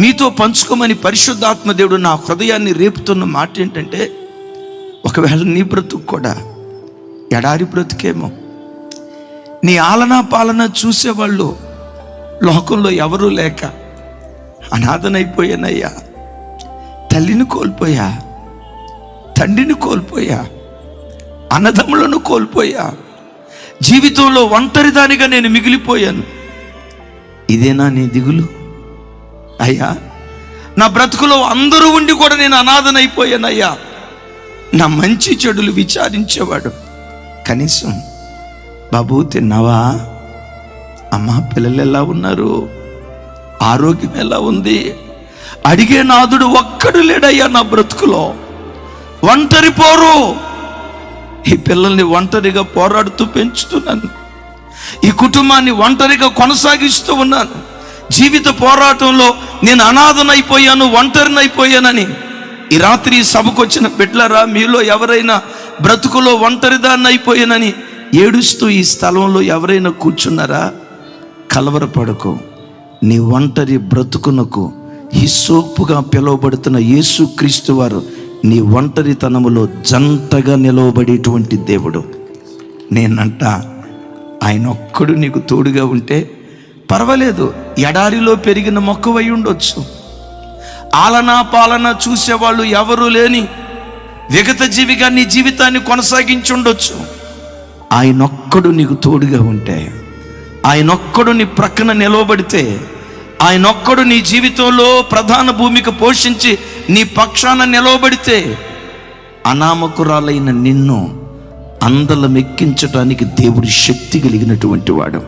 మీతో పంచుకోమని పరిశుద్ధాత్మ దేవుడు నా హృదయాన్ని రేపుతున్న మాట ఏంటంటే, ఒకవేళ నీ బ్రతుకు కూడా ఎడారి బ్రతుకేమో, నీ ఆలనా పాలన చూసేవాళ్ళు లోకంలో ఎవరూ లేక అనాథనైపోయానయ్యా, తల్లిని కోల్పోయా, తండ్రిని కోల్పోయా, అన్నదమ్ములను కోల్పోయా, జీవితంలో ఒంటరిదానిగా నేను మిగిలిపోయాను. ఇదేనా నీ దిగులు? అయ్యా, నా బ్రతుకులో అందరూ ఉండి కూడా నేను అనాథనైపోయానయ్యా. నా మంచి చెడులు విచారించేవాడు కనీసం బాబు తిన్నావా, అమ్మా పిల్లలు ఎలా ఉన్నారు, ఆరోగ్యం ఎలా ఉంది అడిగే నాదుడు ఒక్కడు లేడయ్యా నా బ్రతుకులో. ఒంటరి పోరు. ఈ పిల్లల్ని ఒంటరిగా పోరాడుతూ పెంచుతున్నాను, ఈ కుటుంబాన్ని ఒంటరిగా కొనసాగిస్తూ ఉన్నాను. జీవిత పోరాటంలో నేను అనాథనైపోయాను, ఒంటరినైపోయానని ఈ రాత్రి సభకు వచ్చిన బిడ్డలారా, మీలో ఎవరైనా బ్రతుకులో ఒంటరిదాన్ని అయిపోయానని ఏడుస్తూ ఈ స్థలంలో ఎవరైనా కూర్చున్నారా? కలవరపడకు. నీ ఒంటరి బ్రతుకునకు హిస్సోపుగా పిలువబడుతున్న యేసుక్రీస్తు వారు నీ ఒంటరితనములో జంటగా నిలవబడేటువంటి దేవుడు. నేనంట ఆయన ఒక్కడు నీకు తోడుగా ఉంటే పర్వాలేదు. ఎడారిలో పెరిగిన మొక్కవై ఉండొచ్చు, ఆలనా పాలన చూసేవాళ్ళు ఎవరూ లేని విగత జీవిగా నీ జీవితాన్ని కొనసాగించి ఉండొచ్చు. ఆయనొక్కడు నీకు తోడుగా ఉంటే, ఆయనొక్కడు నీ ప్రక్కన నిలవబడితే, ఆయనొక్కడు నీ జీవితంలో ప్రధాన భూమిక పోషించి నీ పక్షాన నిలవబడితే, అనామకురాలైన నిన్ను అందలం ఎక్కించటానికి దేవుడి శక్తి కలిగినటువంటి వాడు.